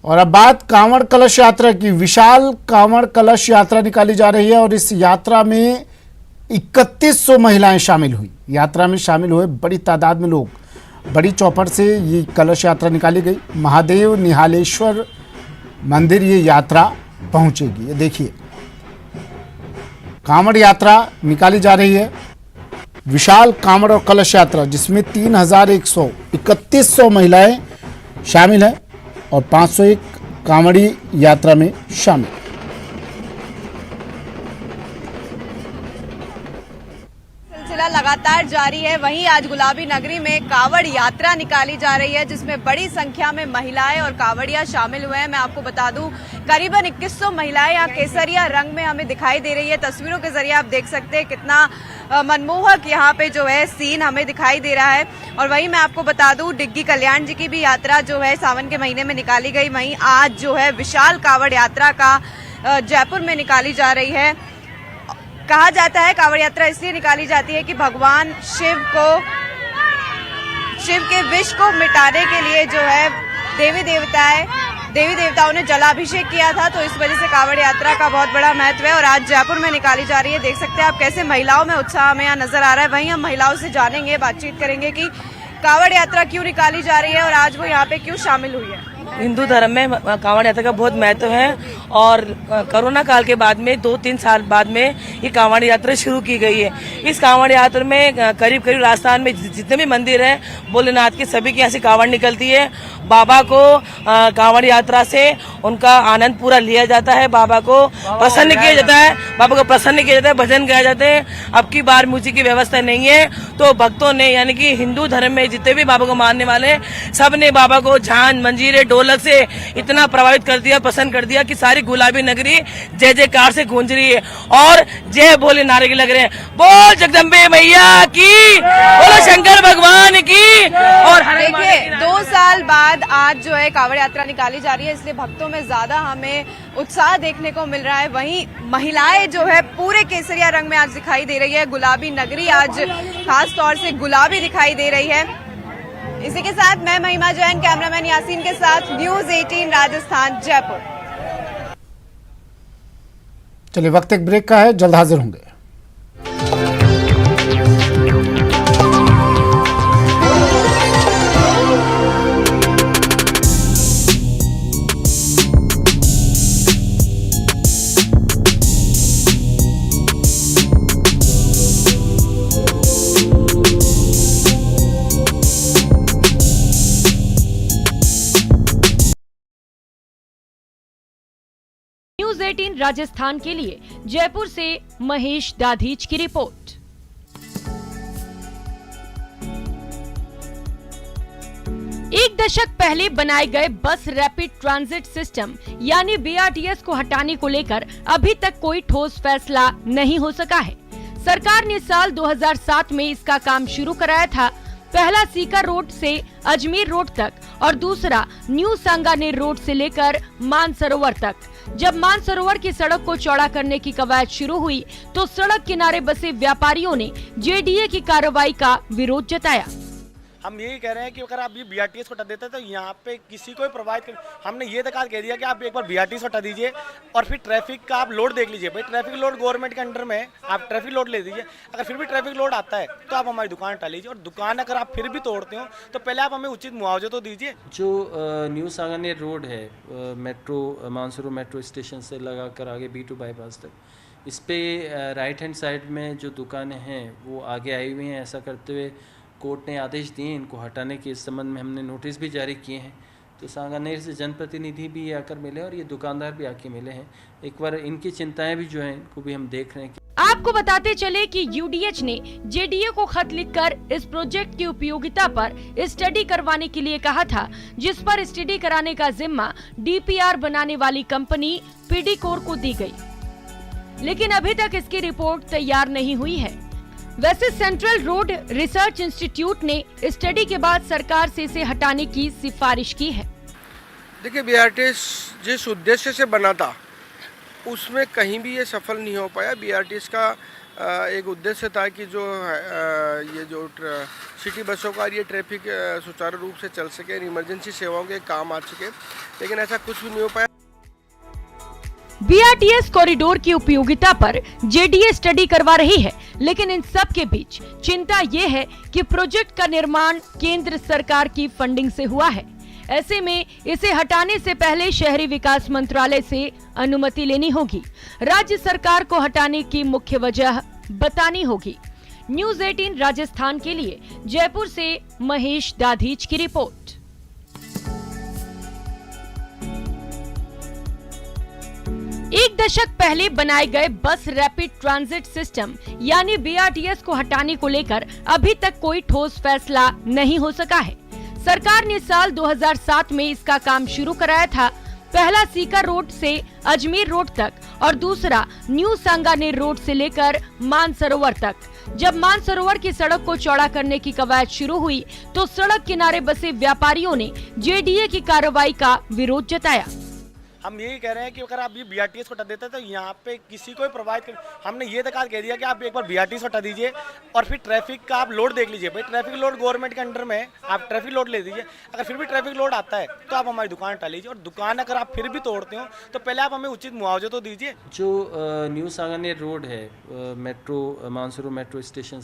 और अब बात कांवड़ कलश यात्रा की। विशाल कांवड़ कलश यात्रा निकाली जा रही है और इस यात्रा में 3100 महिलाएं शामिल हुई। यात्रा में शामिल हुए बड़ी तादाद में लोग। बड़ी चौपड़ से ये कलश यात्रा निकाली गई। महादेव निहालेश्वर मंदिर ये यात्रा पहुंचेगी। ये देखिए, कांवड़ यात्रा निकाली जा रही है। विशाल कांवड़ और कलश यात्रा जिसमें 3100 महिलाएं शामिल हैं और 501 कांवड़ी यात्रा में शामिल। सिलसिला लगातार जारी है। वहीं आज गुलाबी नगरी में कांवड़ यात्रा निकाली जा रही है जिसमें बड़ी संख्या में महिलाएं और कांवड़ियां शामिल हुए हैं। मैं आपको बता दूं, करीबन 2100 महिलाएं यहाँ केसरिया रंग में हमें दिखाई दे रही है। तस्वीरों के जरिए आप देख सकते हैं कितना मनमोहक यहाँ पे जो है सीन हमें दिखाई दे रहा है। और वहीं मैं आपको बता दूं, डिग्गी कल्याण जी की भी यात्रा जो है सावन के महीने में निकाली गई। वहीं आज जो है विशाल कांवड़ यात्रा का जयपुर में निकाली जा रही है। कहा जाता है कांवड़ यात्रा इसलिए निकाली जाती है कि भगवान शिव के विष को मिटाने के लिए जो है देवी देवताओं ने जलाभिषेक किया था, तो इस वजह से कांवड़ यात्रा का बहुत बड़ा महत्व है और आज जयपुर में निकाली जा रही है। देख सकते हैं आप कैसे महिलाओं में उत्साह हमें यहाँ नजर आ रहा है। वहीं हम महिलाओं से जानेंगे, बातचीत करेंगे कि कांवड़ यात्रा क्यों निकाली जा रही है और आज वो यहाँ पे क्यों शामिल हुई है। हिंदू धर्म में कांवड़ यात्रा का बहुत महत्व है और कोरोना काल के बाद में 2-3 साल बाद में ये कांवड़ यात्रा शुरू की गई है। इस कांवड़ यात्रा में करीब राजस्थान में जितने भी मंदिर हैं भोलेनाथ के, सभी की यहाँ से कांवड़ निकलती है। बाबा को कांवड़ यात्रा से उनका आनंद पूरा लिया जाता है। बाबा को प्रसन्न किया जाता है, भजन गाए जाते हैं। अब की बार म्यूजिक की व्यवस्था नहीं है, तो भक्तों ने यानी कि हिंदू धर्म में जितने भी बाबा को मानने वाले सब ने बाबा को झांझ मंजीरे ढोलक से इतना प्रभावित कर दिया, पसंद कर दिया कि सारी गुलाबी नगरी जय जयकार से गूंज रही है और जय भोले नारे के लग रहे हैं। बोल जगदम्बे मैया की, बोलो शंकर भगवान की। और देखिए 2 साल बाद आज जो है कांवड़ यात्रा निकाली जा रही है, इसलिए भक्तों में ज्यादा हमें उत्साह देखने को मिल रहा है। वहीं महिलाएं जो है पूरे केसरिया रंग में आज दिखाई दे रही है। गुलाबी नगरी आज खास तौर से गुलाबी दिखाई दे रही है। इसी के साथ मैं महिमा जैन, कैमरामैन यासीन के साथ, न्यूज़ 18 राजस्थान, जयपुर। चलिए, वक्त एक ब्रेक का है, जल्द हाजिर होंगे। न्यूज़ 18 राजस्थान के लिए जयपुर से महेश दाधीच की रिपोर्ट। एक दशक पहले बनाए गए बस रैपिड ट्रांजिट सिस्टम यानी BRTS को हटाने को लेकर अभी तक कोई ठोस फैसला नहीं हो सका है। सरकार ने साल 2007 में इसका काम शुरू कराया था। पहला सीकर रोड से अजमेर रोड तक और दूसरा न्यू सांगानेर रोड से लेकर मानसरोवर तक। जब मानसरोवर की सड़क को चौड़ा करने की कवायद शुरू हुई तो सड़क किनारे बसे व्यापारियों ने JDA की कार्रवाई का विरोध जताया। हम यही कह रहे हैं कि अगर आप ये BRTS को हटा देते तो यहाँ पे किसी को प्रभावित कर, हमने ये तक कह दिया कि आप एक बार BRTS को हटा दीजिए और फिर ट्रैफिक का आप लोड देख लीजिए। भाई ट्रैफिक लोड गवर्नमेंट के अंडर में है, आप ट्रैफिक लोड ले दीजिए। अगर फिर भी ट्रैफिक लोड आता है तो आप हमारी दुकान हटा लीजिए और दुकान अगर आप फिर भी तोड़ते हो तो पहले आप हमें उचित मुआवजा तो दीजिए। जो न्यू सांगानेर रोड है मेट्रो मानसरोवर मेट्रो स्टेशन से लगा कर आगे B2 बाईपास तक, इस पे राइट हैंड साइड में जो दुकानें हैं वो आगे आई हुई हैं। ऐसा करते हुए कोर्ट ने आदेश दिए इनको हटाने के। इस संबंध में हमने नोटिस भी जारी किए हैं। तो सांगानेर से जनप्रतिनिधि भी आकर मिले और ये दुकानदार भी आके मिले हैं। एक बार इनकी चिंताएं भी जो हैं इनको भी हम देख रहे हैं। आपको बताते चले कि UDH ने JDA को खत लिखकर इस प्रोजेक्ट की उपयोगिता पर स्टडी करवाने के लिए कहा था, जिस पर स्टडी कराने का जिम्मा DPR बनाने वाली कंपनी PIDCOR को दी गई, लेकिन अभी तक इसकी रिपोर्ट तैयार नहीं हुई है। वैसे सेंट्रल रोड रिसर्च इंस्टीट्यूट ने स्टडी के बाद सरकार से इसे हटाने की सिफारिश की है। देखिए, BRTS जिस उद्देश्य से बना था उसमें कहीं भी ये सफल नहीं हो पाया। BRTS का एक उद्देश्य था कि जो ये जो सिटी बसों का ये ट्रैफिक सुचारू रूप से चल सके, इमरजेंसी सेवाओं के काम आ सके, लेकिन ऐसा कुछ भी नहीं हो पाया। बीआरटीएस कॉरिडोर की उपयोगिता पर जेडीए स्टडी करवा रही है, लेकिन इन सब के बीच चिंता ये है कि प्रोजेक्ट का निर्माण केंद्र सरकार की फंडिंग से हुआ है। ऐसे में इसे हटाने से पहले शहरी विकास मंत्रालय से अनुमति लेनी होगी। राज्य सरकार को हटाने की मुख्य वजह बतानी होगी। न्यूज़ 18 राजस्थान के लिए जयपुर से महेश दाधीच की रिपोर्ट। एक दशक पहले बनाए गए बस रैपिड ट्रांजिट सिस्टम यानी बीआरटीएस को हटाने को लेकर अभी तक कोई ठोस फैसला नहीं हो सका है। सरकार ने साल 2007 में इसका काम शुरू कराया था। पहला सीकर रोड से अजमेर रोड तक और दूसरा न्यू सांगानेर रोड से लेकर मानसरोवर तक। जब मानसरोवर की सड़क को चौड़ा करने की कवायद शुरू हुई तो सड़क किनारे बसे व्यापारियों ने जेडीए की कार्रवाई का विरोध जताया। हम यही कह रहे हैं कि अगर आप ये बीआरटीएस को हटा देते तो यहाँ पे किसी को प्रोवाइड कर, हमने ये तक कह दिया कि आप एक बार बीआरटीएस हटा दीजिए और फिर ट्रैफिक का आप लोड देख लीजिए। भाई ट्रैफिक लोड गवर्नमेंट के अंडर में है, आप ट्रैफिक लोड ले दीजिए। अगर फिर भी ट्रैफिक लोड आता है तो आप हमारी दुकान हटा लीजिए, और दुकान अगर आप फिर भी तोड़ते हो तो पहले आप हमें उचित मुआवजा तो दीजिए। जो न्यू सांगानेर रोड है, मेट्रो मानसरोवर मेट्रो स्टेशन